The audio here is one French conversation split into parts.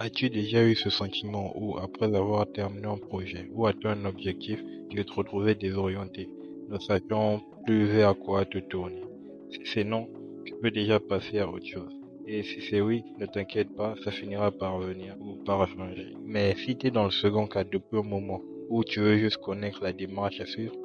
As-tu déjà eu ce sentiment où, après avoir terminé un projet ou atteint un objectif, tu te retrouvais désorienté, ne sachant plus vers quoi te tourner? Si c'est non, tu peux déjà passer à autre chose. Et si c'est oui, ne t'inquiète pas, ça finira par venir ou par changer. Mais si tu es dans le second cas depuis un moment où tu veux juste connaître la démarche à suivre,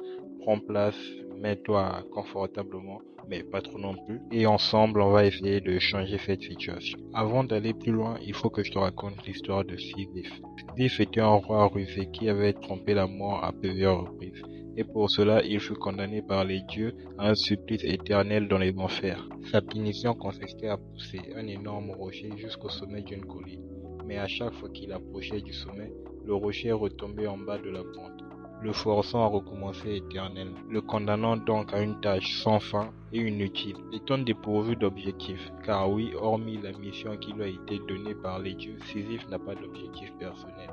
prends place, mets-toi confortablement, mais pas trop non plus. Et ensemble, on va essayer de changer cette situation. Avant d'aller plus loin, il faut que je te raconte l'histoire de Sisyphe. Sisyphe était un roi rusé qui avait trompé la mort à plusieurs reprises. Et pour cela, il fut condamné par les dieux à un supplice éternel dans les enfers. Sa punition consistait à pousser un énorme rocher jusqu'au sommet d'une colline. Mais à chaque fois qu'il approchait du sommet, le rocher retombait en bas de la pente, le forçant à recommencer éternellement, le condamnant donc à une tâche sans fin et inutile, étant dépourvu d'objectif. Car oui, hormis la mission qui lui a été donnée par les dieux, Sisyphe n'a pas d'objectif personnel.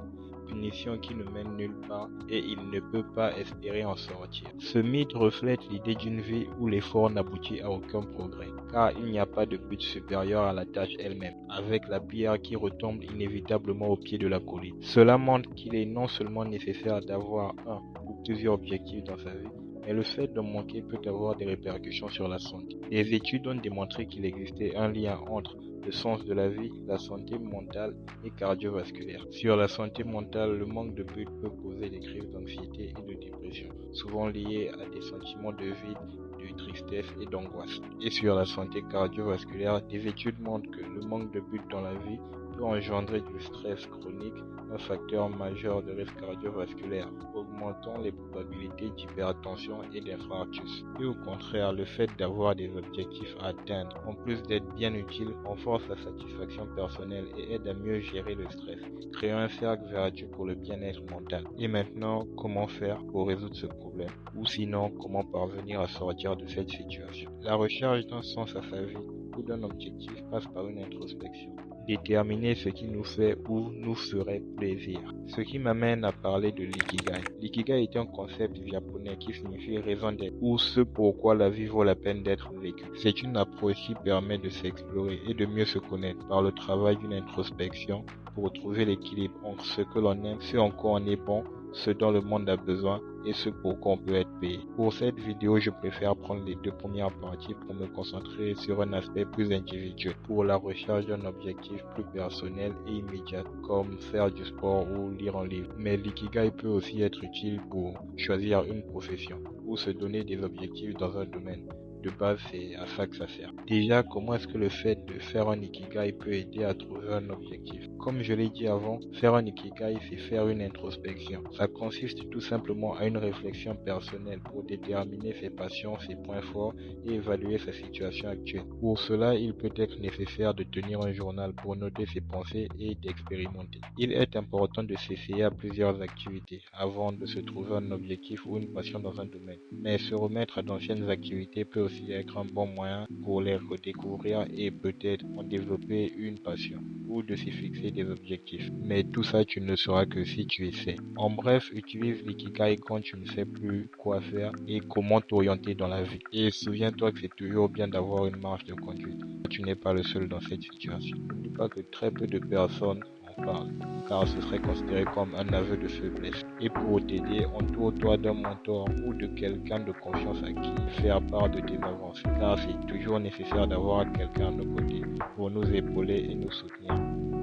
Punition qui ne mène nulle part et il ne peut pas espérer en sortir. Ce mythe reflète l'idée d'une vie où l'effort n'aboutit à aucun progrès, car il n'y a pas de but supérieur à la tâche elle-même, avec la pierre qui retombe inévitablement au pied de la colline. Cela montre qu'il est non seulement nécessaire d'avoir un ou plusieurs objectifs dans sa vie, mais le fait de manquer peut avoir des répercussions sur la santé. Les études ont démontré qu'il existait un lien entre le sens de la vie, la santé mentale et cardiovasculaire. Sur la santé mentale, le manque de but peut causer des crises d'anxiété et de dépression, souvent liées à des sentiments de vide, de tristesse et d'angoisse. Et sur la santé cardiovasculaire, des études montrent que le manque de but dans la vie peut engendrer du stress chronique, un facteur majeur de risque cardiovasculaire, augmentant les probabilités d'hypertension et d'infarctus. Et au contraire, le fait d'avoir des objectifs à atteindre, en plus d'être bien utile, renforce la satisfaction personnelle et aide à mieux gérer le stress, créant un cercle vertueux pour le bien-être mental. Et maintenant, comment faire pour résoudre ce problème? Ou sinon, comment parvenir à sortir de cette situation? La recherche d'un sens à sa vie ou d'un objectif passe par une introspection. Déterminer ce qui nous fait ou nous ferait plaisir. Ce qui m'amène à parler de l'ikigai. L'ikigai est un concept japonais qui signifie raison d'être ou ce pourquoi la vie vaut la peine d'être vécue. C'est une approche qui permet de s'explorer et de mieux se connaître par le travail d'une introspection pour trouver l'équilibre entre ce que l'on aime, ce en quoi on est bon, ce dont le monde a besoin et ce pour quoi on peut être payé. Pour cette vidéo, je préfère prendre les deux premières parties pour me concentrer sur un aspect plus individuel, pour la recherche d'un objectif plus personnel et immédiat, comme faire du sport ou lire un livre. Mais l'ikigai peut aussi être utile pour choisir une profession ou se donner des objectifs dans un domaine. De base, c'est à ça que ça sert. Déjà, comment est-ce que le fait de faire un ikigai peut aider à trouver un objectif? Comme je l'ai dit avant, faire un ikigai, c'est faire une introspection. Ça consiste tout simplement à une réflexion personnelle pour déterminer ses passions, ses points forts et évaluer sa situation actuelle. Pour cela, il peut être nécessaire de tenir un journal pour noter ses pensées et d'expérimenter. Il est important de s'essayer à plusieurs activités avant de se trouver un objectif ou une passion dans un domaine. Mais se remettre à d'anciennes activités peut aussi être un bon moyen pour les redécouvrir et peut-être en développer une passion ou de s'y fixer des objectifs. Mais tout ça, tu ne le sauras que si tu essaies. En bref, utilise l'ikigai quand tu ne sais plus quoi faire et comment t'orienter dans la vie. Et souviens-toi que c'est toujours bien d'avoir une marge de conduite. Tu n'es pas le seul dans cette situation. N'oublie pas que très peu de personnes en parlent, car ce serait considéré comme un aveu de faiblesse. Et pour t'aider, entoure-toi d'un mentor ou de quelqu'un de confiance à qui faire part de tes avancées, car c'est toujours nécessaire d'avoir quelqu'un à nos côtés pour nous épauler et nous soutenir.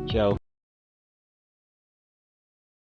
Ciao.